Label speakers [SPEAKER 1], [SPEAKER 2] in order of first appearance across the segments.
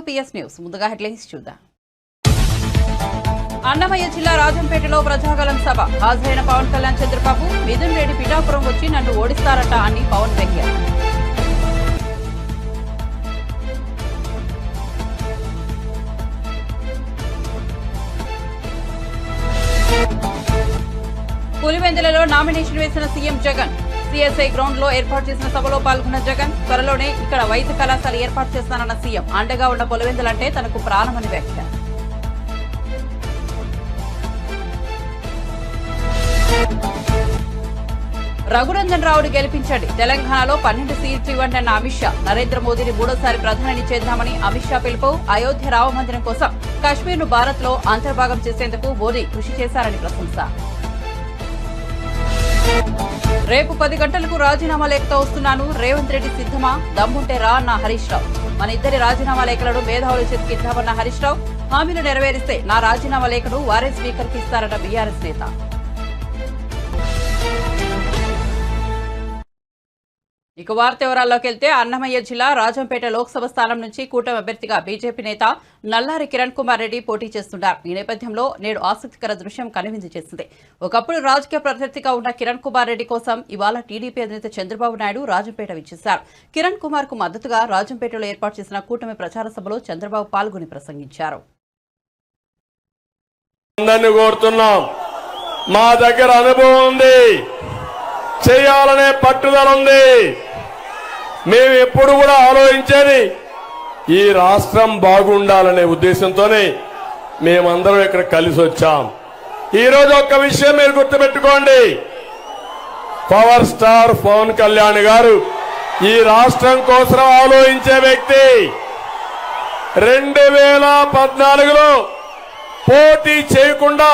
[SPEAKER 1] PS news. ముందుగా headlines చూద్దాం. అన్నమయ్య జిల్లా రాజంపేటలో ప్రజాగలం సభ. హాజరైన పవన్ కళ్యాణ్, చంద్రబాబు, మిథున్ రెడ్డి పిఠాపురం వచ్చి నన్ను ఓడిస్తారట అని పవన్ వ్యాఖ్య. పులివెందులలో నామినేషన్ వేసిన సీఎం జగన్. సిఎస్ఐ గ్రౌండ్ లో ఏర్పాటు చేసిన సభలో పాల్గొన్న జగన్ త్వరలోనే ఇక్కడ వైద్య కళాశాల ఏర్పాటు చేస్తానన్న సీఎం. అండగా ఉన్న పులివెందులంటే తనకు ప్రాణమని వ్యాఖ్య. రఘునందన్ రావును గెలిపించండి, తెలంగాణలో 12 సీట్లు ఇవ్వండి అన్న అమిత్ షా. నరేంద్ర మోదీని మూడోసారి ప్రధాని చేద్దామని అమిత్ షా పిలుపు. అయోధ్య రామ మందిరం కోసం కశ్మీర్ ను భారత్ లో అంతర్భాగం చేసేందుకు మోదీ కృషి చేశారని ప్రశంస. రేపు 10 గంటలకు రాజీనామా లేఖతో వస్తున్నాను, రేవంత్ రెడ్డి సిద్ధమా, దమ్ముంటే రా అన్న హరీష్ రావు. మన ఇద్దరి రాజీనామా లేఖలను మేధావుల చేతికి ఇద్దామన్న హరీష్ రావు. హామీలు నెరవేరిస్తే నా రాజీనామా లేఖను వారే స్పీకర్ కి ఇస్తారన్న బీఆర్ఎస్ నేత. ఇక వార్త వివరాల్లోకి వెళ్తే అన్నమయ్య జిల్లా రాజంపేట లోక్సభ స్థానం నుంచి కూటమి అభ్యర్థిగా బీజేపీ నేత నల్లారి కిరణ్ కుమార్ రెడ్డి పోటీ చేస్తున్నారు. ఈ నేపథ్యంలో నేడు ఆసక్తికర దృశ్యం కనువిందు చేసింది. ఒకప్పుడు రాజకీయ ప్రత్యర్థిగా ఉన్న కిరణ్ కుమార్ రెడ్డి కోసం ఇవాళ టీడీపీ అధినేత చంద్రబాబు నాయుడు రాజంపేట విచ్చేశారు. కిరణ్ కుమార్ కు మద్దతుగా రాజంపేటలో ఏర్పాటు చేసిన కూటమి ప్రచార సభలో చంద్రబాబు పాల్గొని ప్రసంగించారు.
[SPEAKER 2] మా దగ్గర అనుభవం ఉంది, చేయాలనే పట్టుదల ఉంది. మేము ఎప్పుడు కూడా ఆలోచించేది ఈ రాష్ట్రం బాగుండాలనే ఉద్దేశంతోనే మేమందరం ఇక్కడ కలిసి వచ్చాం. ఈరోజు ఒక్క విషయం మీరు గుర్తుపెట్టుకోండి, పవర్ స్టార్ పవన్ కళ్యాణ్ గారు ఈ రాష్ట్రం కోసం ఆలోచించే వ్యక్తి. 2014లో పోటీ చేయకుండా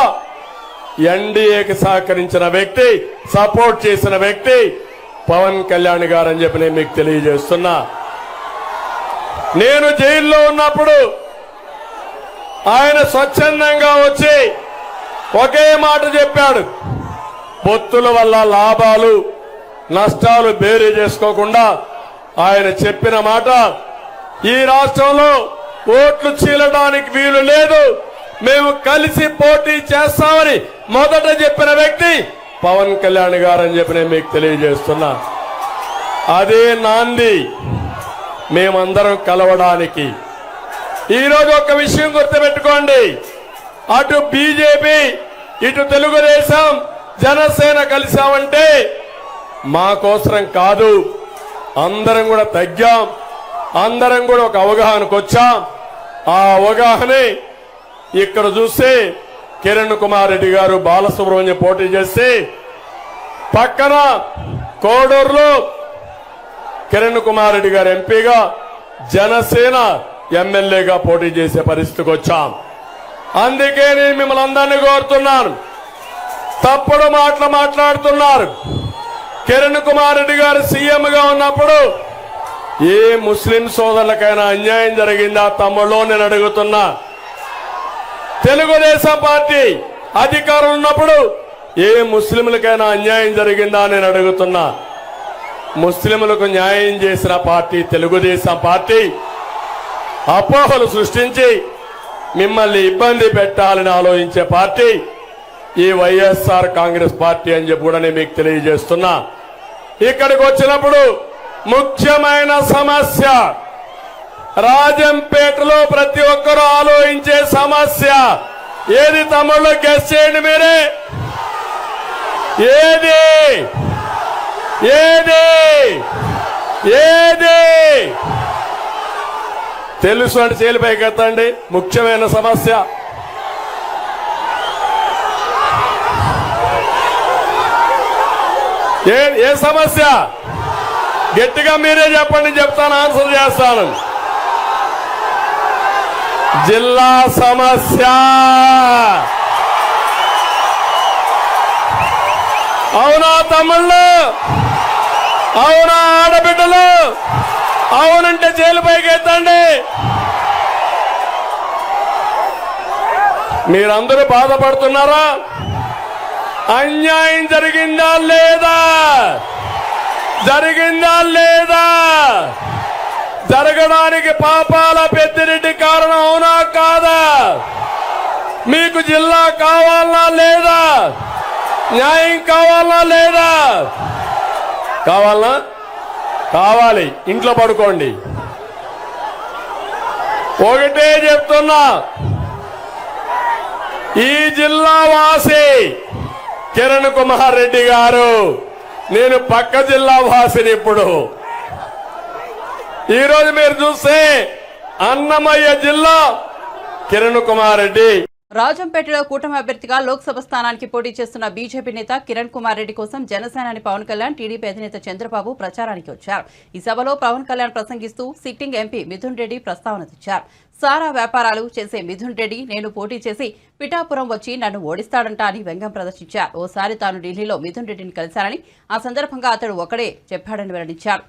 [SPEAKER 2] ఎన్డీఏకి సహకరించిన వ్యక్తి, సపోర్ట్ చేసిన వ్యక్తి పవన్ కళ్యాణ్ గారు అని చెప్పి నేను మీకు తెలియజేస్తున్నా. నేను జైల్లో ఉన్నప్పుడు ఆయన స్వచ్ఛందంగా వచ్చి ఒకే మాట చెప్పాడు, పొత్తుల వల్ల లాభాలు నష్టాలు బేరీ చేసుకోకుండా ఆయన చెప్పిన మాట, ఈ రాష్ట్రంలో ఓట్లు చీలడానికి వీలు లేదు, మేము కలిసి పోటీ చేస్తామని మొదట చెప్పిన వ్యక్తి పవన్ కళ్యాణ్ గారు అని చెప్పి నేను మీకు తెలియజేస్తున్నా. అదే నాంది మేమందరం కలవడానికి. ఈరోజు ఒక విషయం గుర్తుపెట్టుకోండి, అటు బీజేపీ ఇటు తెలుగుదేశం జనసేన కలిసామంటే మా కోసరం కాదు, అందరం కూడా తగ్గాం, అందరం కూడా ఒక అవగాహనకు వచ్చాం. ఆ అవగాహనే ఇక్కడ చూస్తే కిరణ్ కుమార్ రెడ్డి గారు బాలసుబ్రహ్మణ్యం పోటీ చేస్తే పక్కన కోడూరులో కిరణ్ కుమార్ రెడ్డి గారు ఎంపీగా, జనసేన ఎమ్మెల్యేగా పోటీ చేసే పరిస్థితికి వచ్చాం. అందుకే నేను మిమ్మల్ని అందరినీ కోరుతున్నాను, తప్పుడు మాటలు మాట్లాడుతున్నారు. కిరణ్ కుమార్ రెడ్డి గారు సీఎంగా ఉన్నప్పుడు ఏ ముస్లిం సోదరులకైనా అన్యాయం జరిగిందా తమ్ముళ్ళు నేను అడుగుతున్నా. తెలుగుదేశం పార్టీ అధికారం ఉన్నప్పుడు ఏ ముస్లింలకైనా అన్యాయం జరిగిందా నేను అడుగుతున్నా. ముస్లింలకు న్యాయం చేసిన పార్టీ తెలుగుదేశం పార్టీ. అపోహలు సృష్టించి మిమ్మల్ని ఇబ్బంది పెట్టాలని ఆలోచించే పార్టీ ఈ వైఎస్ఆర్ కాంగ్రెస్ పార్టీ అని చెప్పి కూడా నేను మీకు తెలియజేస్తున్నా. ఇక్కడికి వచ్చినప్పుడు ముఖ్యమైన సమస్య రాజంపేటలో ప్రతి ఒక్కరూ ఆలోచించే సమస్య ఏది తమ్ముళ్ళు? గెస్ చేయండి మీరే. ఏది ఏది ఏది తెలుసు అంటే చేలిపైకి ఎత్తండి. ముఖ్యమైన సమస్య ఏ సమస్య? గట్టిగా మీరే చెప్పండి, చెప్తాను, ఆన్సర్ చేస్తాను. జిల్లా సమస్య. అవునా తమ్ముళ్ళు? అవునా ఆడబిడ్డలు? అవునంటే జైలు పైకి ఎత్తండి. మీరందరూ బాధపడుతున్నారా? అన్యాయం జరిగిందా లేదా? జరిగిందా లేదా? జరగడానికి పాపాల పెద్దిరెడ్డి కారణం అవునా కాదా? మీకు జిల్లా కావాలనా లేదా? న్యాయం కావాలనా లేదా? కావాలనా? కావాలి. ఇంట్లో పడుకోండి. ఒకటే చెప్తున్నా, ఈ జిల్లా వాసి కిరణ్ కుమార్ రెడ్డి గారు, నేను పక్క జిల్లా వాసిని. ఇప్పుడు ఈరోజు మీరు చూస్తే అన్నమయ్య జిల్లా కిరణ్ కుమార్ రెడ్డి.
[SPEAKER 1] రాజంపేటలో కూటమి అభ్యర్థిగా లోక్సభ స్థానానికి పోటీ చేస్తున్న బీజేపీ నేత కిరణ్ కుమార్ రెడ్డి కోసం జనసేనాని పవన్ కళ్యాణ్, టీడీపీ అధినేత చంద్రబాబు ప్రచారానికి వచ్చారు. ఈ సభలో పవన్ కళ్యాణ్ ప్రసంగిస్తూ సిట్టింగ్ ఎంపీ మిథున్ రెడ్డి ప్రస్తావన తెచ్చారు. సారా వ్యాపారాలు చేసే మిథున్ రెడ్డి నేను పోటీ చేసి పిఠాపురం వచ్చి నన్ను ఓడిస్తాడంట అని వ్యంగ్యం ప్రదర్శించారు. ఓసారి తాను ఢిల్లీలో మిథున్ రెడ్డిని కలిశారని, ఆ సందర్భంగా అతడు ఒకడే చెప్పాడని వెల్లడించారు.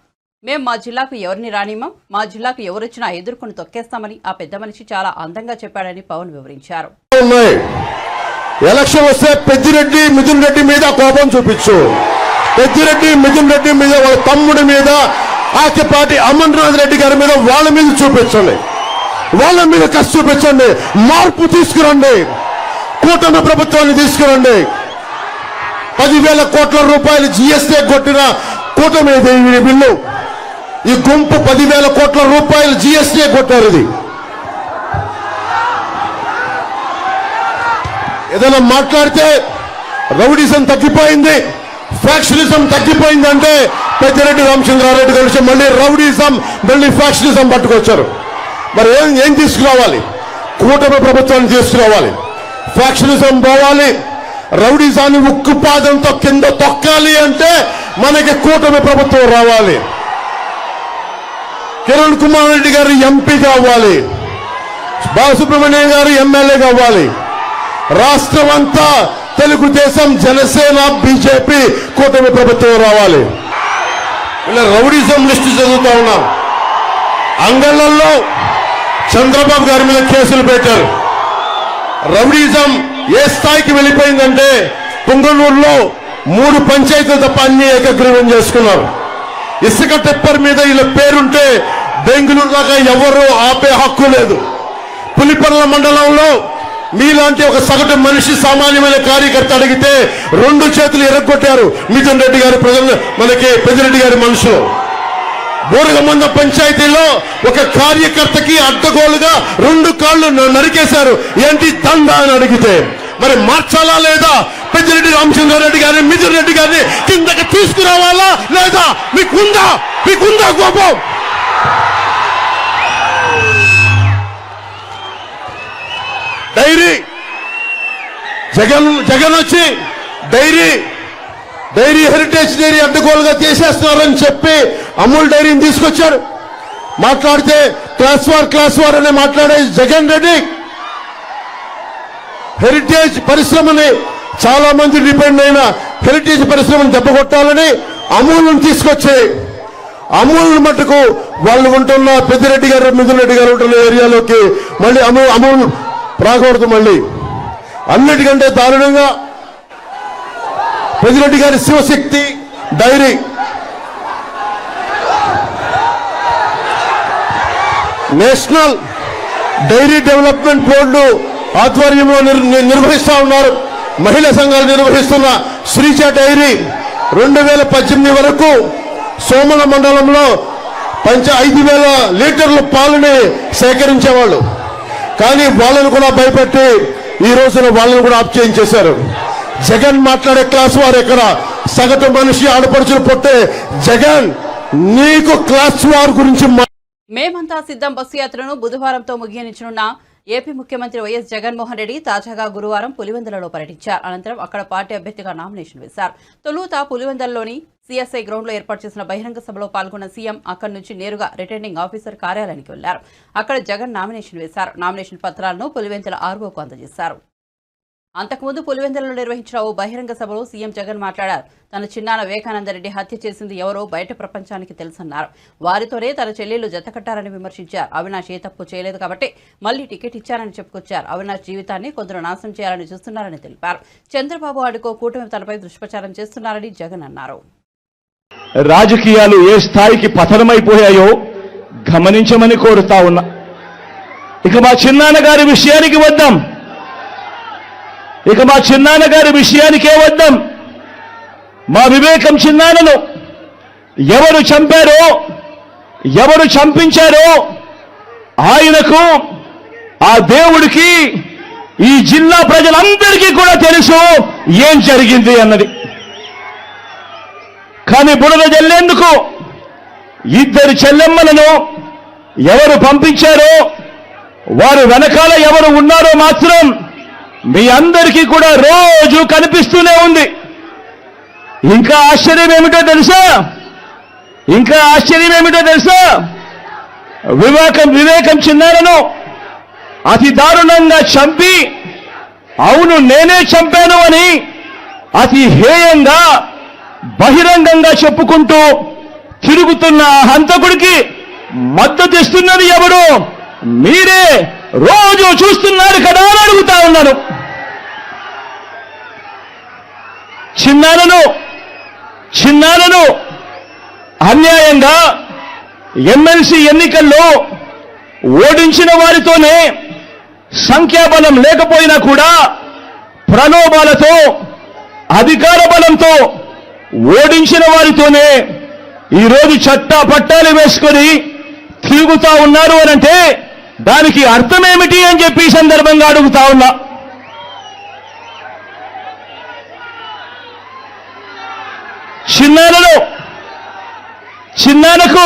[SPEAKER 1] మేం మా జిల్లాకు ఎవరిని రానిమం, మా జిల్లాకు ఎవరొచ్చినా ఎదుర్కొని తొక్కేస్తామని ఆ పెద్ద మనిషి చాలా అందంగా చెప్పాడని పవన్ వివరించారు.
[SPEAKER 3] ఎలక్షన్ వస్తే పెద్దిరెడ్డి మిథున్ రెడ్డి మీద కోపం చూపించు. పెద్దిరెడ్డి మిథున్ రెడ్డి మీద, వాళ్ళ తమ్ముడి మీద, ఆకిపాటి అమర్నాథ్ రెడ్డి గారి మీద, వాళ్ళ మీద చూపించండి. వాళ్ళ మీద కసి చూపించండి. మార్పు తీసుకురండి. కూటమి ప్రభుత్వాన్ని తీసుకురండి. 10,000 కోట్ల రూపాయలు జీఎస్టీ కొట్టిన కూటమి ఈ బిల్లు. ఈ గుంపు 10,000 కోట్ల రూపాయలు జీఎస్టీ కొట్టారు. ఇది ఏదైనా మాట్లాడితే రౌడీజం తగ్గిపోయింది, ఫ్యాక్షనిజం తగ్గిపోయిందంటే పెద్దిరెడ్డి రామచంద్రారెడ్డి కలిసి మళ్ళీ రౌడీజం, మళ్ళీ ఫ్యాక్షనిజం పట్టుకొచ్చారు. మరి ఏం తీసుకురావాలి? కూటమి ప్రభుత్వాన్ని తీసుకురావాలి. ఫ్యాక్షనిజం పోవాలి. రౌడీజాన్ని ఉక్కుపాదంతో కింద తొక్కాలి అంటే మనకి కూటమి ప్రభుత్వం రావాలి. కిరణ్ కుమార్ రెడ్డి గారు ఎంపీ కావాలి. బాలసుబ్రహ్మణ్యం గారు ఎమ్మెల్యే కావాలి. రాష్ట్రం అంతా తెలుగుదేశం, జనసేన, బీజేపీ కూటమి ప్రభుత్వం రావాలి. ఇలా రౌడీజం లిస్టు చదువుతా ఉన్నాం. అంగళ్ళల్లో చంద్రబాబు గారి మీద కేసులు పెట్టారు. రౌడీజం ఏ స్థాయికి వెళ్ళిపోయిందంటే పుంగనూరులో 3 పంచాయతీలు తప్ప అన్ని ఏకగ్రీవం చేసుకున్నారు. ఇసుక టెప్పర్ మీద ఇలా పేరుంటే బెంగళూరు దాకా ఎవరు ఆపే హక్కు లేదు. పులిపర్ల మండలంలో మీలాంటి ఒక సగటు మనిషి, సామాన్యమైన కార్యకర్త అడిగితే 2 చేతులు ఎరగొట్టారు మిథున్ రెడ్డి గారి ప్రజలు, మనకి పెద్దిరెడ్డి గారి మనుషులు. బోరగమంద పంచాయతీలో ఒక కార్యకర్తకి అడ్డగోలుగా 2 కాళ్ళు నరికేశారు. ఏంటి దందా అని అడిగితే మరి మార్చాలా లేదా? పెద్దిరెడ్డి రామచంద్రారెడ్డి గారిని, మిథున్ రెడ్డి గారిని కిందకి తీసుకురావాలా లేదా? మీకుందా కోపం? డైరీ జగన్ వచ్చి డైరీ హెరిటేజ్ డైరీ అడ్డగోలుగా చేసేస్తున్నారని చెప్పి అమూల్ డైరీని తీసుకొచ్చారు. మాట్లాడితే క్లాస్ వార్ అనే మాట్లాడే జగన్ రెడ్డి హెరిటేజ్ పరిశ్రమని, చాలా మంది డిపెండ్ అయిన హెరిటేజ్ పరిశ్రమను దెబ్బకొట్టాలని అమూల్ను తీసుకొచ్చి, అమూల్ మట్టుకు వాళ్ళు ఉంటున్న పెద్దిరెడ్డి గారు, మిథున్ రెడ్డి గారు ఉంటున్న ఏరియాలోకి మళ్ళీ అమూల్ రాకూడదు. మళ్ళీ అన్నిటికంటే దారుణంగా పెద్దిరెడ్డి గారి Shivashakti dairy, national dairy development board ఆధ్వర్యంలో నిర్వహిస్తా ఉన్నారు. మహిళా సంఘాలు నిర్వహిస్తున్న శ్రీజ డైరీ 2018 వరకు సోమల మండలంలో 5,000 లీటర్ల పాలని సేకరించేవాళ్ళు. కానీ వాళ్ళను కూడా భయపెట్టి ఈ రోజున వాళ్ళను కూడా ఆప్ చేయించేశారు. జగన్ మాట్లాడే క్లాస్ వారు ఎక్కడ? సగటు మనిషి ఆడపడుచులు పొట్టే జగన్, నీకు క్లాస్ వార్ గురించి
[SPEAKER 1] మేమంతా సిద్ధం బస్సు యాత్రను బుధవారంతో ముగియనించనున్న ఏపీ ముఖ్యమంత్రి వైఎస్ జగన్మోహన్ రెడ్డి తాజాగా గురువారం పులివెందులలో పర్యటించారు. అనంతరం అక్కడ పార్టీ అభ్యర్థిగా నామినేషన్ వేశారు. తొలుత పులివెందులలోని సిఎస్ఐ గ్రౌండ్లో ఏర్పాటు చేసిన బహిరంగ సభలో పాల్గొన్న సీఎం అక్కడి నుంచి నేరుగా రిటర్నింగ్ ఆఫీసర్ కార్యాలయానికి వెళ్లారు. అక్కడ జగన్ నామినేషన్ వేశారు. నామినేషన్ పత్రాలను పులివెందుల ఆర్ఓకు అందజేశారు. అంతకుముందు పులివెందులలో నిర్వహించిన ఓ బహిరంగ సభలో సీఎం జగన్ మాట్లాడారు. తన చిన్నాన్న వివేకానందరెడ్డి హత్య చేసింది ఎవరో బయట ప్రపంచానికి తెలుసన్నారు. వారితోనే తన చెల్లెళ్లు జతకట్టారని విమర్శించారు. అవినాష్ ఏ తప్పు చేయలేదు కాబట్టి మళ్లీ టికెట్ ఇచ్చారని చెప్పుకొచ్చారు. అవినాష్ జీవితాన్ని కొందరు నాశనం చేయాలని చూస్తున్నారని తెలిపారు. చంద్రబాబు అడుకో కూటమి తనపై దుష్ప్రచారం చేస్తున్నారని జగన్ అన్నారు.
[SPEAKER 4] రాజకీయాలు ఏ స్థాయికి పతనమైపోయాయో గమనించమని కోరుతా ఉన్నా. ఇక మా చిన్నాన్న గారి విషయానికి వద్దాం. మా వివేకం చిన్నాన్నను ఎవరు చంపారో, ఎవరు చంపించారో ఆయనకు, ఆ దేవుడికి, ఈ జిల్లా ప్రజలందరికీ కూడా తెలుసు ఏం జరిగింది అన్నది. కానీ బురద జల్లేందుకు ఇద్దరు చెల్లెమ్మలను ఎవరు పంపించారో, వారు వెనకాల ఎవరు ఉన్నారో మాత్రం మీ అందరికీ కూడా రోజు కనిపిస్తూనే ఉంది. ఇంకా ఆశ్చర్యం ఏమిటో తెలుసా? వివేకం చిన్నారను అతి దారుణంగా చంపి, అవును నేనే చంపాను అని అతి హేయంగా బహిరంగంగా చెప్పుకుంటూ తిరుగుతున్న హంతకుడికి మద్దతు ఇస్తున్నది ఎవరు? మీరే రోజు చూస్తున్నారు కదా అని అడుగుతా ఉన్నాను. చిన్నారను అన్యాయంగా ఎమ్మెల్సీ ఎన్నికల్లో ఓడించిన వారితోనే, సంఖ్యాబలం లేకపోయినా కూడా ప్రలోభాలతో, అధికార బలంతో ఓడించిన వారితోనే ఈరోజు పట్టాలు వేసుకొని తిరుగుతా ఉన్నారు అనంటే దానికి అర్థమేమిటి అని చెప్పి ఈ సందర్భంగా అడుగుతా ఉన్నా. చిన్నానకు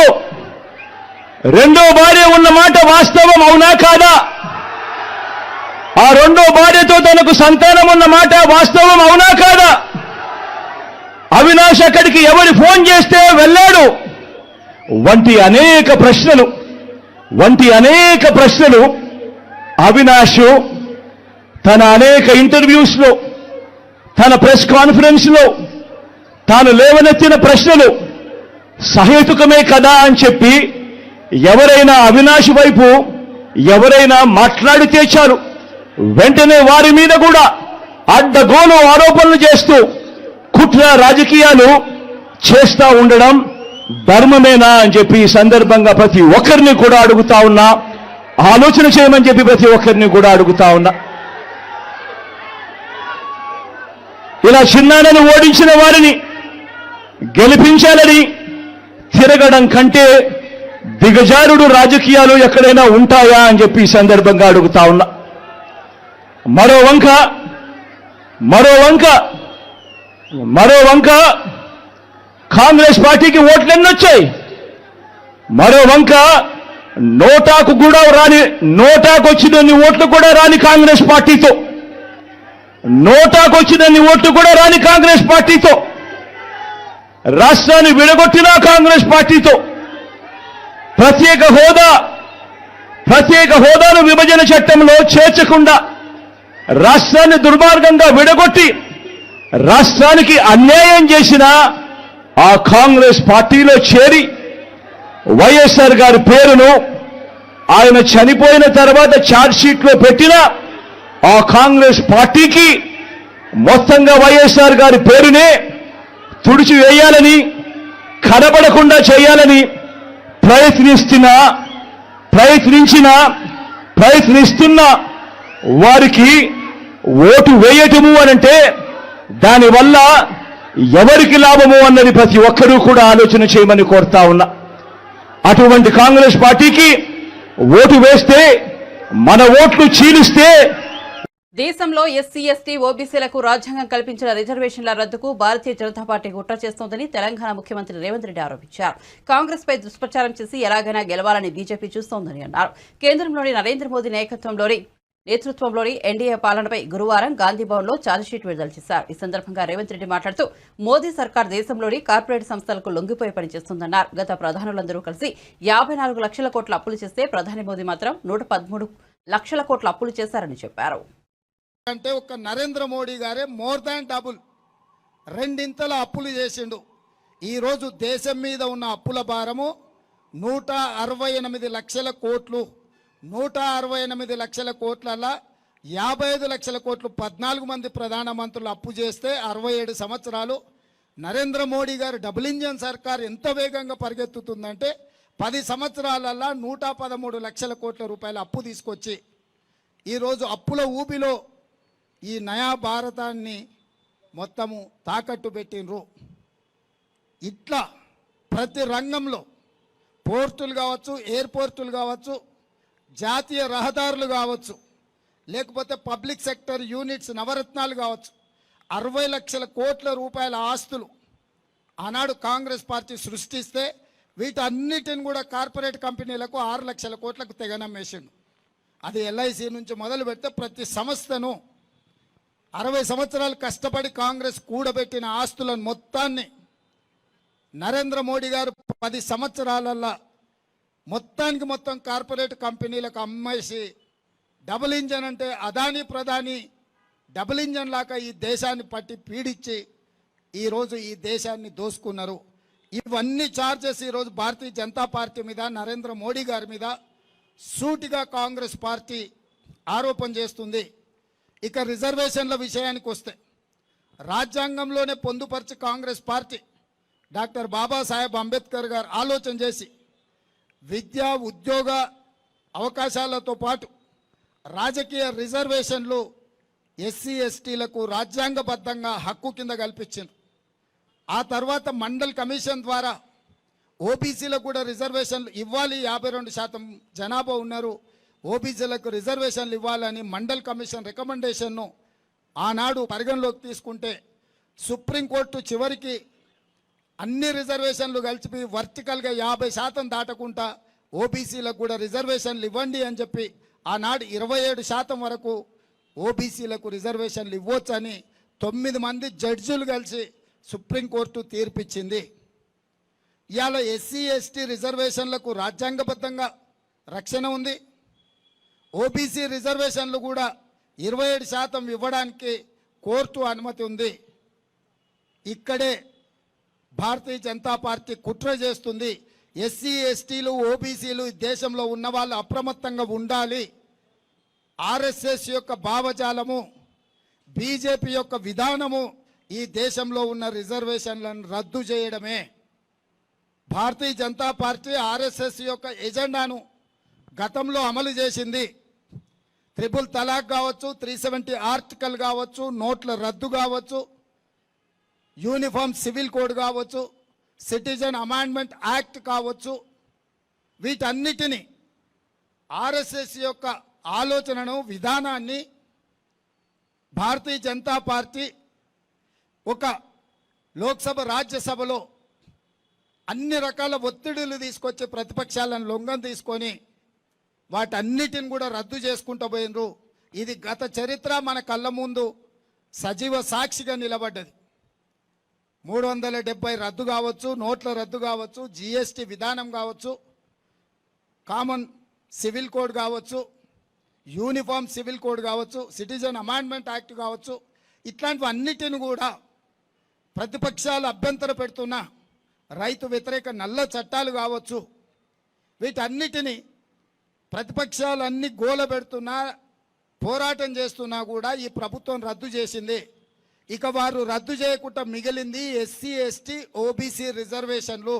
[SPEAKER 4] రెండో భార్య ఉన్న మాట వాస్తవం అవునా కాదా? ఆ రెండో భార్యతో తనకు సంతానం ఉన్న మాట వాస్తవం అవునా కాదా? అవినాష్ అక్కడికి ఎవరు ఫోన్ చేస్తే వెళ్ళాడు వంటి అనేక ప్రశ్నలు అవినాష్ తన అనేక ఇంటర్వ్యూస్లో, తన ప్రెస్ కాన్ఫరెన్స్లో తాను లేవనెత్తిన ప్రశ్నలు సహేతుకమే కదా అని చెప్పి ఎవరైనా అవినాష్ వైపు ఎవరైనా మాట్లాడితే చాలు వెంటనే వారి మీద కూడా అడ్డగోలు ఆరోపణలు చేస్తూ కుట్ర రాజకీయాలు చేస్తా ఉండడం ధర్మమేనా అని చెప్పి ఈ సందర్భంగా ప్రతి ఒక్కరిని కూడా అడుగుతా ఉన్నా. ఆలోచన చేయమని చెప్పి ప్రతి ఒక్కరిని కూడా అడుగుతా ఉన్నా. ఇలా చిన్నాన్నను ఓడించిన వారిని గెలిపించాలని తిరగడం కంటే దిగజారుడు రాజకీయాలు ఎక్కడైనా ఉంటాయా అని చెప్పి ఈ సందర్భంగా అడుగుతా ఉన్నా. మరో వంక కాంగ్రెస్ పార్టీకి ఓట్లు ఎన్నొచ్చాయి. మరో వంక నోటాకు వచ్చినన్ని ఓట్లు కూడా రాని కాంగ్రెస్ పార్టీతో, రాష్ట్రాన్ని విడగొట్టిన కాంగ్రెస్ పార్టీతో, ప్రత్యేక హోదాను విభజన చట్టంలో చేర్చకుండా రాష్ట్రాన్ని దుర్మార్గంగా విడగొట్టి రాష్ట్రానికి అన్యాయం చేసిన ఆ కాంగ్రెస్ పార్టీలో చేరి వైఎస్ఆర్ గారి పేరును ఆయన చనిపోయిన తర్వాత ఛార్జ్ షీట్లో పెట్టిన ఆ కాంగ్రెస్ పార్టీకి మొత్తంగా వైఎస్ఆర్ గారి పేరునే తుడిచివేయాలని, కనబడకుండా చేయాలని ప్రయత్నిస్తున్న వారికి ఓటు వేయటము అనంటే దానివల్ల ఎవరికి లాభము అన్నది ప్రతి ఒక్కరూ కూడా ఆలోచన చేయమని కోరుతా ఉన్నా. అటువంటి కాంగ్రెస్ పార్టీకి ఓటు వేస్తే, మన ఓట్లు చీలిస్తే,
[SPEAKER 1] దేశంలో ఎస్సీ, ఎస్టీ, ఓబీసీలకు రాజ్యాంగం కల్పించిన రిజర్వేషన్ల రద్దుకు భారతీయ జనతా పార్టీ కుట్ర చేస్తోందని తెలంగాణ ముఖ్యమంత్రి రేవంత్ రెడ్డి ఆరోపించారు. కాంగ్రెస్ పై దుష్ప్రచారం చేసి ఎలాగైనా గెలవాలని బీజేపీ చూస్తోందని అన్నారు. కేంద్రంలోని నరేంద్ర మోదీ నేతృత్వంలోని ఎన్డీఏ పాలనపై గురువారం గాంధీభవన్లో ఛార్జిషీట్ విడుదల చేశారు. ఈ సందర్భంగా రేవంత్ రెడ్డి మాట్లాడుతూ మోదీ సర్కార్ దేశంలోని కార్పొరేట్ సంస్థలకు లొంగిపోయి పనిచేస్తుందన్నారు. గత ప్రధానులందరూ కలిసి 54 లక్షల కోట్ల అప్పులు చేస్తే ప్రధాని మోదీ మాత్రం 113 లక్షల కోట్ల అప్పులు చేశారని చెప్పారు.
[SPEAKER 5] అంటే ఒక నరేంద్ర మోడీ గారే మోర్ దాన్ డబుల్, రెండింతల అప్పులు చేసిండు. ఈరోజు దేశం మీద ఉన్న అప్పుల భారము 168 లక్షల కోట్లు. 168 లక్షల కోట్లలో 55 లక్షల కోట్లు 14 మంది ప్రధానమంత్రులు అప్పు చేస్తే 67 సంవత్సరాలు నరేంద్ర మోడీ గారు డబుల్ ఇంజన్ సర్కార్ ఎంత వేగంగా పరిగెత్తుతుందంటే 10 సంవత్సరాలలో 113 లక్షల కోట్ల రూపాయల అప్పు తీసుకొచ్చి ఈరోజు అప్పుల ఊబిలో ఈ నయా భారతాన్ని మొత్తము తాకట్టు పెట్టినరు. ఇట్లా ప్రతి రంగంలో పోర్టులు కావచ్చు, ఎయిర్పోర్టులు కావచ్చు, జాతీయ రహదారులు కావచ్చు, లేకపోతే పబ్లిక్ సెక్టర్ యూనిట్స్ నవరత్నాలు కావచ్చు, 60 లక్షల కోట్ల రూపాయల ఆస్తులు ఆనాడు కాంగ్రెస్ పార్టీ సృష్టిస్తే వీటన్నిటిని కూడా కార్పొరేట్ కంపెనీలకు 6 లక్షల కోట్లకు తెగనమ్మేసిండు. అది ఎల్ఐసి నుంచి మొదలు పెడితే ప్రతి సంస్థను 60 సంవత్సరాలు కష్టపడి కాంగ్రెస్ కూడబెట్టిన ఆస్తులను మొత్తాన్ని నరేంద్ర మోడీ గారు 10 సంవత్సరాలల్లో మొత్తానికి మొత్తం కార్పొరేట్ కంపెనీలకు అమ్మేసి డబుల్ ఇంజన్ అంటే అదానీ ప్రధాని డబుల్ ఇంజన్ లాగా ఈ దేశాన్ని పట్టి పీడించి ఈరోజు ఈ దేశాన్ని దోసుకున్నారు. ఇవన్నీ చార్జెస్ ఈరోజు భారతీయ జనతా పార్టీ మీద, నరేంద్ర మోడీ గారి మీద సూటిగా కాంగ్రెస్ పార్టీ ఆరోపణ చేస్తుంది. ఇక రిజర్వేషన్ల విషయానికి వస్తే రాజ్యాంగంలోనే పొందుపరిచి కాంగ్రెస్ పార్టీ డాక్టర్ బాబాసాహెబ్ అంబేద్కర్ గారు ఆలోచన చేసి విద్యా ఉద్యోగ అవకాశాలతో పాటు రాజకీయ రిజర్వేషన్లు ఎస్సీ ఎస్టీలకు రాజ్యాంగబద్ధంగా హక్కు కింద కల్పించారు. ఆ తర్వాత మండల్ కమిషన్ ద్వారా ఓబీసీలకు కూడా రిజర్వేషన్లు ఇవ్వాలి, 52% జనాభా ఉన్నారు, ఓబీసీలకు రిజర్వేషన్లు ఇవ్వాలని మండల్ కమిషన్ రికమెండేషన్ను ఆనాడు పరిగణలోకి తీసుకుంటే సుప్రీంకోర్టు చివరికి అన్ని రిజర్వేషన్లు కలిపి వర్టికల్గా 50% దాటకుండా ఓబీసీలకు కూడా రిజర్వేషన్లు ఇవ్వండి అని చెప్పి ఆనాడు 27% వరకు ఓబీసీలకు రిజర్వేషన్లు ఇవ్వచ్చని 9 మంది జడ్జిలు కలిసి సుప్రీంకోర్టు తీర్పిచ్చింది. ఇవాళ ఎస్సీ ఎస్టీ రిజర్వేషన్లకు రాజ్యాంగబద్ధంగా రక్షణ ఉంది. ఓబీసీ రిజర్వేషన్లు కూడా 27% ఇవ్వడానికి కోర్టు అనుమతి ఉంది. ఇక్కడే భారతీయ జనతా పార్టీ కుట్ర చేస్తుంది. ఎస్సీ ఎస్టీలు ఓబీసీలు దేశంలో ఉన్న వాళ్ళు అప్రమత్తంగా ఉండాలి. ఆర్ఎస్ఎస్ యొక్క భావజాలము, బీజేపీ యొక్క విధానము ఈ దేశంలో ఉన్న రిజర్వేషన్లను రద్దు చేయడమే. భారతీయ జనతా పార్టీ ఆర్ఎస్ఎస్ యొక్క ఎజెండాను గతంలో అమలు చేసింది. 3 తలాక్ కావచ్చు, 370 ఆర్టికల్ కావచ్చు, నోట్ల రద్దు కావచ్చు, యూనిఫామ్ సివిల్ కోడ్ కావచ్చు, సిటిజన్ అమెండ్మెంట్ యాక్ట్ కావచ్చు, వీటన్నిటిని ఆర్ఎస్ఎస్ యొక్క ఆలోచనను, విధానాన్ని భారతీయ జనతా పార్టీ ఒక లోక్సభ రాజ్యసభలో అన్ని రకాల ఒత్తిడులు తీసుకొచ్చి ప్రతిపక్షాలను లొంగం తీసుకొని వాటన్నిటిని కూడా రద్దు చేసుకుంటూ పోయినరు. ఇది గత చరిత్ర మన కళ్ళ ముందు సజీవ సాక్షిగా నిలబడ్డది. 370 రద్దు కావచ్చు, నోట్ల రద్దు కావచ్చు, జిఎస్టీ విధానం కావచ్చు, కామన్ సివిల్ కోడ్ కావచ్చు, యూనిఫామ్ సివిల్ కోడ్ కావచ్చు, సిటిజన్ అమెండ్మెంట్ యాక్ట్ కావచ్చు, ఇట్లాంటివన్నిటిని కూడా ప్రతిపక్షాలు అభ్యంతర పెడుతున్న రైతు వ్యతిరేక నల్ల చట్టాలు కావచ్చు, వీటన్నిటిని ప్రతిపక్షాలన్నీ గోల పెడుతున్నా, పోరాటం చేస్తున్నా కూడా ఈ ప్రభుత్వం రద్దు చేసింది. ఇక వారు రద్దు చేయకుండా మిగిలింది ఎస్సీ ఎస్టీ ఓబీసీ రిజర్వేషన్లు.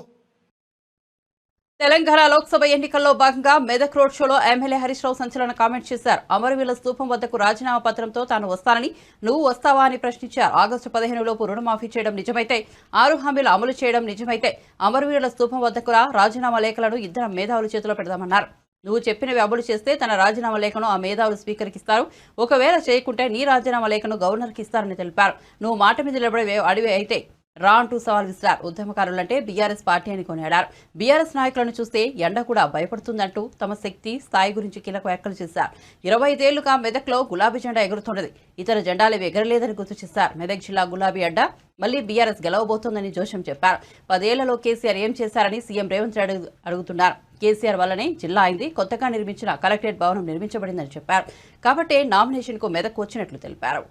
[SPEAKER 1] తెలంగాణ లోక్సభ ఎన్నికల్లో భాగంగా మెదక్ రోడ్ షోలో ఎమ్మెల్యే హరీష్ రావు సంచలన కామెంట్ చేశారు. అమరవీరుల స్తూపం వద్దకు రాజీనామా పత్రంతో తాను వస్తానని, నువ్వు వస్తావా అని ప్రశ్నించారు. ఆగస్టు 15 లోపు రుణమాఫీ చేయడం నిజమైతే, 6 హామీలు అమలు చేయడం నిజమైతే అమరవీరుల స్తూపం వద్దకు రాజీనామా లేఖలను ఇద్దరు మేధావుల చేతిలో పెడదామన్నారు. నువ్వు చెప్పినవి అమలు చేస్తే తన రాజీనామా లేఖను ఆ మేధావులు స్పీకర్కి ఇస్తారు, ఒకవేళ చేయకుంటే నీ రాజీనామా లేఖను గవర్నర్కి ఇస్తారని తెలిపారు. నువ్వు మాట మీద నిలబడే అడివి అయితే రా అంటూ సవాల్ విసిరారు. ఉద్యమకారులంటే బీఆర్ఎస్ పార్టీ అని కొనియాడారు. బీఆర్ఎస్ నాయకులను చూస్తే ఎండ కూడా భయపడుతుందంటూ తమ శక్తి స్థాయి గురించి కీలక వ్యాఖ్యలు చేశారు. 25 ఏళ్లుగా మెదక్లో గులాబీ జెండా ఎగురుతున్నది, ఇతర జెండాలు ఎగరలేదని గుర్తు చేశారు. మెదక్ జిల్లా గులాబీ అడ్డా మళ్లీ బీఆర్ఎస్ గెలవబోతోందని జోషం చెప్పారు. 10 ఏళ్లలో కేసీఆర్ ఏం చేశారని సీఎం రేవంత్ రెడ్డి అడుగుతున్నారు. కేసీఆర్ వల్లనే జిల్లా అయింది, కొత్తగా నిర్మించిన కలెక్టరేట్ భవనం నిర్మించబడిందని చెప్పారు. కాబట్టి నామినేషన్ కు మెదక్ వచ్చినట్లు తెలిపారు.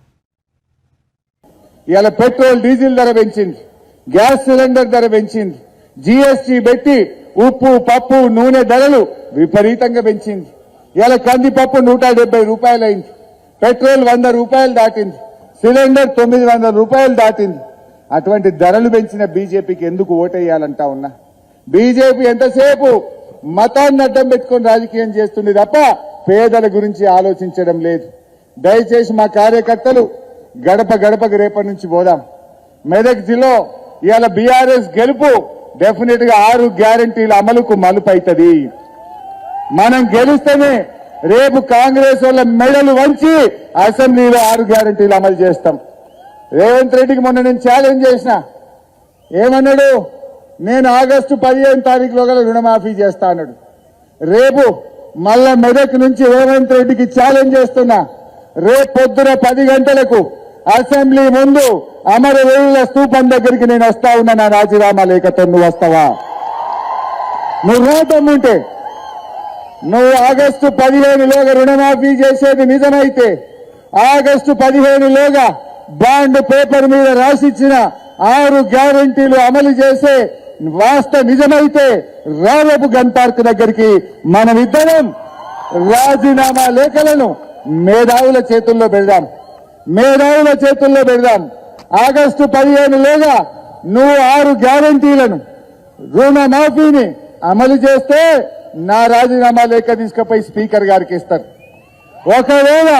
[SPEAKER 6] ఇవాళ పెట్రోల్ డీజిల్ ధర పెంచింది, గ్యాస్ సిలిండర్ ధర పెంచింది, జీఎస్టీ పెట్టి ఉప్పు పప్పు నూనె ధరలు విపరీతంగా పెంచింది. ఇవాళ కందిపప్పు 170 రూపాయలు అయింది, పెట్రోల్ 100 రూపాయలు దాటింది, సిలిండర్ 900 రూపాయలు దాటింది. అటువంటి ధరలు పెంచిన బీజేపీకి ఎందుకు ఓటేయాలంటా ఉన్నా. బీజేపీ ఎంతసేపు మతాన్ని అడ్డం పెట్టుకొని రాజకీయం చేస్తుంది తప్ప పేదల గురించి ఆలోచించడం లేదు. దయచేసి మా కార్యకర్తలు గడప గడపకు రేపటి నుంచి పోదాం. మెదక్ జిల్లా ఇవాళ బీఆర్ఎస్ గెలుపు డెఫినెట్ గా 6 గ్యారంటీల అమలుకు మలుపు అవుతుంది. మనం గెలిస్తేనే రేపు కాంగ్రెస్ వాళ్ళ మెడలు వంచి అసెంబ్లీలో 6 గ్యారంటీలు అమలు చేస్తాం. రేవంత్ రెడ్డికి మొన్న నేను ఛాలెంజ్ చేసిన, ఏమన్నాడు? నేను ఆగస్టు 15 తారీఖులో గల రుణమాఫీ చేస్తా అన్నాడు. రేపు మళ్ళా మెదక్ నుంచి రేవంత్ రెడ్డికి ఛాలెంజ్ చేస్తున్నా, రేపు పొద్దున 10 గంటలకు అసెంబ్లీ ముందు అమరవీరుల స్తూపం దగ్గరికి నేను వస్తా ఉన్నా. నా రాజీనామా లేఖతో నువ్వు వస్తావా? నువ్వు రాతమ్ముంటే నువ్వు ఆగస్టు 15లోగా రుణమాఫీ చేసేది నిజమైతే, ఆగస్టు 15లోగా బాండ్ పేపర్ మీద రాసిచ్చిన 6 గ్యారంటీలు అమలు చేసే నిజమైతే రేపు గన్ పార్క్ దగ్గరికి మనమిద్దరం రాజీనామా లేఖలను మేధావుల చేతుల్లో పెడదాం. ఆగస్టు 15లోగా నువ్వు 6 గ్యారంటీలను రుణమాఫీని అమలు చేస్తే నా రాజీనామా లేఖ తీసుకుపోయి స్పీకర్ గారికి ఇస్తారు. ఒకవేళ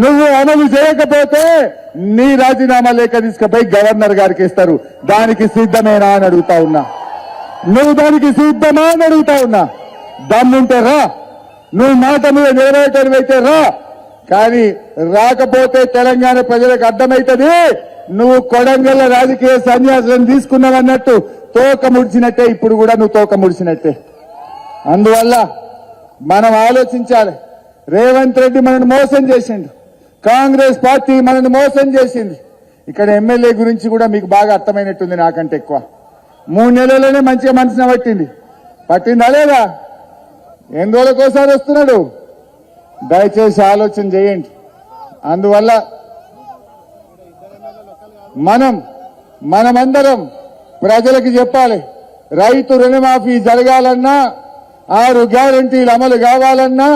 [SPEAKER 6] నువ్వు అమలు చేయకపోతే నీ రాజీనామా లేఖ తీసుకుపోయి గవర్నర్ గారికి ఇస్తారు. దానికి సిద్ధమేనా అని అడుగుతా ఉన్నా. నువ్వు దానికి సిద్ధమా అని అడుగుతా ఉన్నా. దమ్ముంటే రా, నువ్వు మాట మీద నెరవేర్చైతే రా. కానీ రాకపోతే తెలంగాణ ప్రజలకు అర్థమైతుంది నువ్వు కొడంగల్ రాజకీయ సన్యాసం తీసుకున్నావన్నట్టు తోక ముడిచినట్టే. ఇప్పుడు కూడా నువ్వు తోక ముడిచినట్టే. అందువల్ల మనం ఆలోచించాలి. రేవంత్ రెడ్డి మనల్ని మోసం చేసిండు, కాంగ్రెస్ పార్టీ మనల్ని మోసం చేసింది. ఇక్కడ ఎమ్మెల్యే గురించి కూడా మీకు బాగా అర్థమైనట్టుంది నాకంటే ఎక్కువ. 3 నెలల్లోనే మంచిగా మనసున పట్టిందా లేదా? ఎన్ని రోజులకోసారి వస్తున్నాడు? దయచేసి ఆలోచన చేయండి. అందువల్ల మనమందరం ప్రజలకు చెప్పాలి, రైతు రుణమాఫీ జరగాలన్నా, 6 గ్యారంటీలు అమలు కావాలన్నా,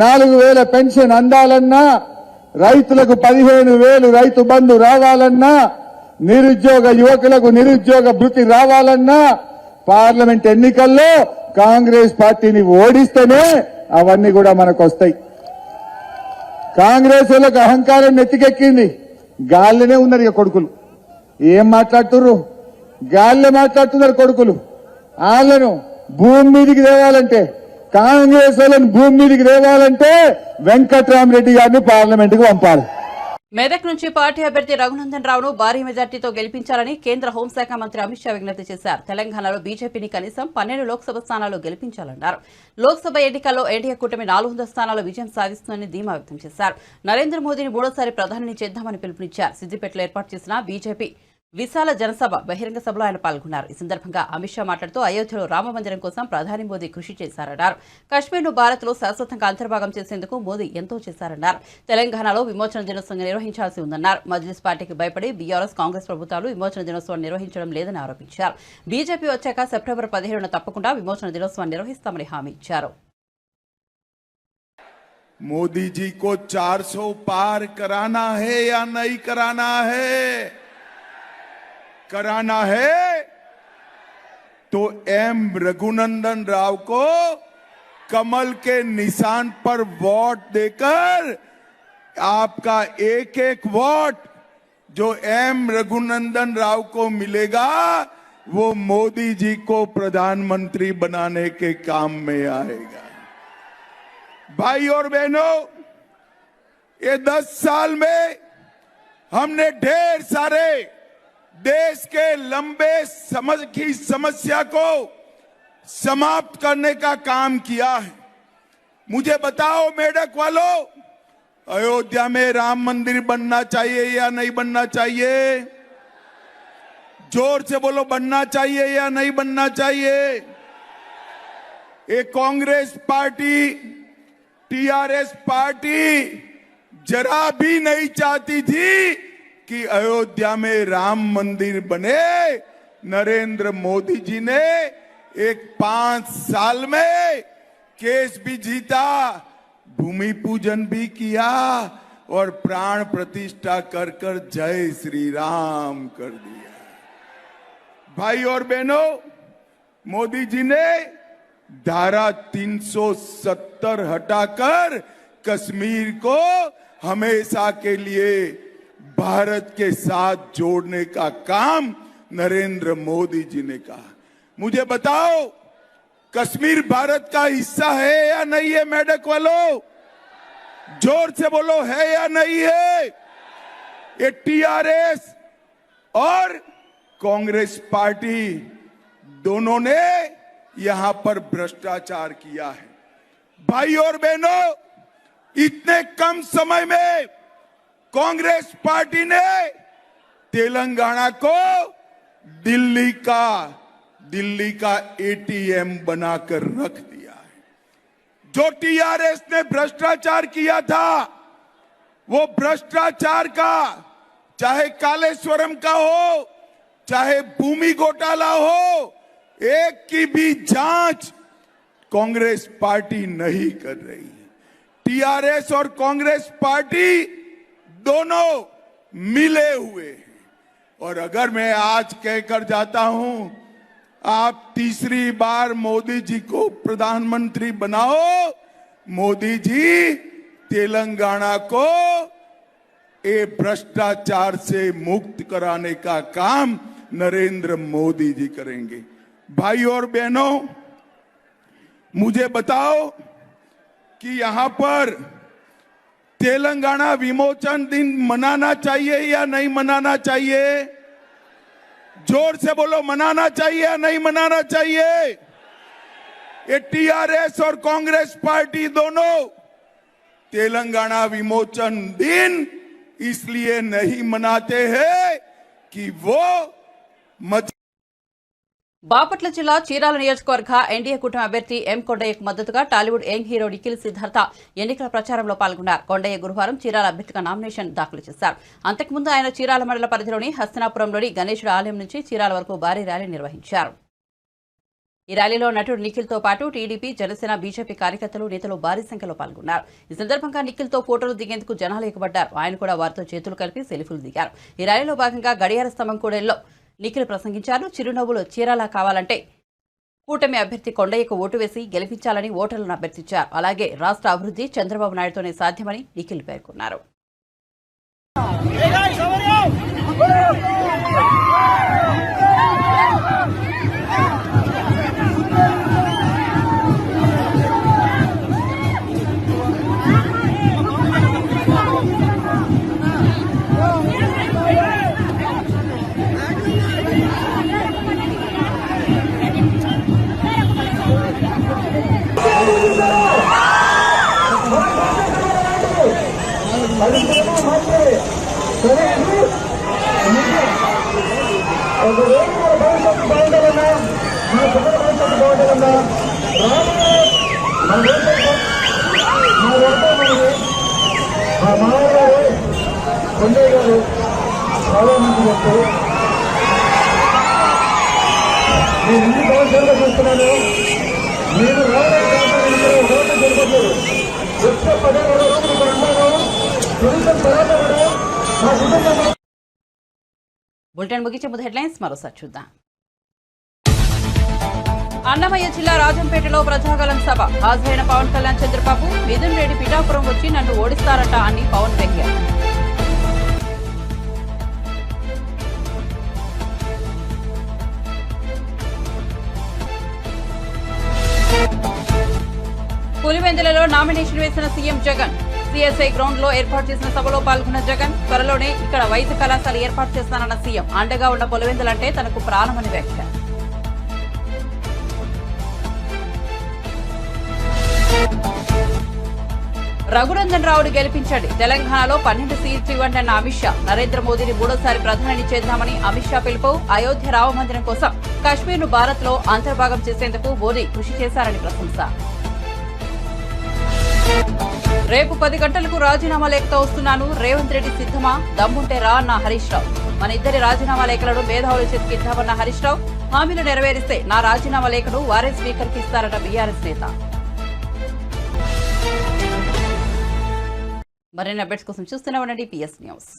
[SPEAKER 6] 4,000 పెన్షన్ అందాలన్నా, రైతులకు 15,000 రైతు బంధు రావాలన్నా, నిరుద్యోగ యువకులకు నిరుద్యోగ భృతి రావాలన్నా, పార్లమెంట్ ఎన్నికల్లో కాంగ్రెస్ పార్టీని ఓడిస్తేనే అవన్నీ కూడా మనకు వస్తాయి. కాంగ్రెస్ వాళ్ళకి అహంకారం నెత్తికెక్కింది. గాలినే ఉన్నారు ఇక కొడుకులు. ఏం మాట్లాడుతున్నారు? గాలిలో మాట్లాడుతున్నారు కొడుకులు. వాళ్ళను భూమి మీదికి తేవాలంటే, కాంగ్రెస్ వాళ్ళని భూమి మీదికి తేవాలంటే వెంకట్రామరెడ్డి గారిని పార్లమెంటుకు పంపాలి.
[SPEAKER 1] మెదక్ నుంచి పార్టీ అభ్యర్థి రఘునందన్ రావును భారీ మెజార్టీతో గెలిపించాలని కేంద్ర హోంశాఖ మంత్రి అమిత్ షా విజ్ఞప్తి చేశారు. తెలంగాణలో బీజేపీని కనీసం 12 లోక్సభ స్థానాలు గెలిపించాలన్నారు. లోక్సభ ఎన్నికల్లో ఎన్డీఏ కూటమి 400 స్థానాల్లో విజయం సాధిస్తుందని ధీమా వ్యక్తం చేశారు. నరేంద్ర మోదీని 3వ ప్రధానిని చేద్దామని పిలుపునిచ్చారు. సిద్దిపేటలో ఏర్పాటు చేసిన బీజేపీ విశాల జనసభ బహిరంగ సభలో ఆయన పాల్గొన్నారు. ఈ సందర్భంగా అమిత్ షా మాట్లాడుతూ అయోధ్యలో రామమందిరం కోసం ప్రధాని మోదీ కృషి చేశారన్నారు. కశ్మీర్ను భారత్లో శాశ్వతంగా అంతర్భాగం చేసేందుకు మోదీ ఎంతో చేశారన్నారు. తెలంగాణలో విమోచన దినోత్సవం నిర్వహించాల్సి ఉందన్నారు. మజ్లిస్ పార్టీకి భయపడి బీఆర్ఎస్ కాంగ్రెస్ ప్రభుత్వాలు విమోచన దినోత్సవం నిర్వహించడం లేదని ఆరోపించారు. బీజేపీ వచ్చాక సెప్టెంబర్ 17న తప్పకుండా విమోచన దినోత్సవాన్ని నిర్వహిస్తామని హామీ ఇచ్చారు.
[SPEAKER 7] मोदी जी को 400 पार कराना है या नहीं कराना है? कराना है तो एम रघुनंदन राव को कमल के निशान पर वोट देकर आपका एक एक वोट जो एम रघुनंदन राव को मिलेगा वो मोदी जी को प्रधानमंत्री बनाने के काम में आएगा। भाई और बहनों, ये 10 साल में हमने ढेर सारे देश के लंबे समस्या को समाप्त करने का काम किया है। मुझे बताओ मेडक वालों, अयोध्या में राम मंदिर बनना चाहिए या नहीं बनना चाहिए? जोर से बोलो, बनना चाहिए या नहीं बनना चाहिए? ये कांग्रेस पार्टी, टीआरएस पार्टी जरा भी नहीं चाहती थी कि अयोध्या में राम मंदिर बने। नरेंद्र मोदी जी ने 5 साल में केस भी जीता, भूमि पूजन भी किया और प्राण प्रतिष्ठा कर कर जय श्री राम कर दिया। भाई और बहनों, मोदी जी ने धारा 370 हटाकर कश्मीर को हमेशा के लिए भारत के साथ जोड़ने का काम नरेंद्र मोदी जी ने कहा। मुझे बताओ, कश्मीर भारत का हिस्सा है या नहीं है? मेडक वालों, जोर से बोलो, है या नहीं है? ये टीआरएस और कांग्रेस पार्टी दोनों ने यहां पर भ्रष्टाचार किया है। भाई और बहनों, इतने कम समय में कांग्रेस पार्टी ने तेलंगाना को दिल्ली का एटीएम बनाकर रख दिया है। जो टीआरएस ने भ्रष्टाचार किया था, वो भ्रष्टाचार का, चाहे कालेश्वरम का हो, चाहे भूमि घोटाला हो, एक की भी जांच कांग्रेस पार्टी नहीं कर रही है। टीआरएस और कांग्रेस पार्टी दोनों मिले हुए हैं। और अगर मैं आज कहकर जाता हूं, आप तीसरी बार मोदी जी को प्रधानमंत्री बनाओ, मोदी जी तेलंगाना को ये भ्रष्टाचार से मुक्त कराने का काम नरेंद्र मोदी जी करेंगे। भाई और बहनों, मुझे बताओ कि यहां पर तेलंगाना विमोचन दिन मनाना चाहिए या नहीं मनाना चाहिए? जोर से बोलो, मनाना चाहिए या नहीं मनाना चाहिए? ये टीआरएस और कांग्रेस पार्टी दोनों तेलंगाना विमोचन दिन इसलिए नहीं मनाते हैं कि वो
[SPEAKER 1] బాపట్ల జిల్లా చీరాల నియోజకవర్గ ఎన్డీఏ కూటమి అభ్యర్థి ఎం కొండయ్యకు మద్దతుగా టాలీవుడ్ యంగ్ హీరో నిఖిల్ సిద్ధార్థ ఎన్నికల ప్రచారంలో పాల్గొన్నారు. కొండయ్య గురువారం చీరాల అభ్యర్థిగా నామినేషన్ దాఖలు చేశారు. అంతకుముందు ఆయన చీరాల మండల పరిధిలోని హస్తనాపురంలోని గణేశుడు ఆలయం నుంచి చీరాల వరకు భారీ ర్యాలీ నిర్వహించారు. ఈ ర్యాలీలో నటుడు నిఖిల్తో పాటు టీడీపీ, జనసేన, బీజేపీ కార్యకర్తలు, నేతలు భారీ సంఖ్యలో పాల్గొన్నారు. ఈ సందర్భంగా నిఖిల్తో ఫోటోలు దిగేందుకు జనాలు ఎగబడ్డారు. ఆయన కూడా వారితో చేతులు కలిపి సెల్ఫీలు దిగారు. ఈ ర్యాలీలో భాగంగా గడియార స్తంభం కూడలిలో నిఖిల్ ప్రసంగించారు. చిరునవ్వులు చీరాల కావాలంటే కూటమి అభ్యర్థి కొండయ్యకు ఓటు వేసి గెలిపించాలని ఓటర్లను అభ్యర్థించారు. అలాగే రాష్ట్ర అభివృద్ధి చంద్రబాబు నాయుడుతోనే సాధ్యమని నిఖిల్ పేర్కొన్నారు. బులెటిన్ ముగించే ముందు హెడ్లైన్స్ మరోసారి చూద్దాం. అన్నమయ్య జిల్లా రాజంపేటలో ప్రజాగలం సభ. హాజరైన పవన్ కళ్యాణ్, చంద్రబాబు, మిథున్ రెడ్డి పిఠాపురం వచ్చి నన్ను ఓడిస్తారట అని పవన్ వ్యంగ్యం. పులివెందులలో నామినేషన్ వేసిన సీఎం జగన్. సిఎస్ఐ గ్రౌండ్ లో ఏర్పాటు చేసిన సభలో పాల్గొన్న జగన్, త్వరలోనే ఇక్కడ వైద్య కళాశాల ఏర్పాటు చేస్తానన్న సీఎం. అండగా ఉన్న పులివెందులంటే తనకు ప్రాణమని వ్యాఖ్య. రఘునందన్ రావును గెలిపించండి, తెలంగాణలో 12 సీట్లు ఇవ్వండి అన్న అమిత్ షా. నరేంద్ర మోదీని మూడోసారి ప్రధాని చేద్దామని అమిత్ షా పిలుపు. అయోధ్య రామ మందిరం కోసం కశ్మీర్ను భారత్ లో అంతర్భాగం చేసేందుకు మోదీ కృషి చేశారని ప్రశంస. రేపు 10 గంటలకు రాజీనామా లేఖతో వస్తున్నాను, రేవంత్ రెడ్డి సిద్ధమా? దమ్ముంటే రా అన్న హరీష్ రావు. మన ఇద్దరి రాజీనామా లేఖలను మేధావుల చేతికిద్దామన్న హరీష్ రావు. హామీలు నెరవేరిస్తే నా రాజీనామా లేఖను వారే స్పీకర్కి ఇస్తారట బీఆర్ఎస్ నేత. మరిన్ని అప్డేట్స్ కోసం చూస్తూనే ఉండండి PS న్యూస్.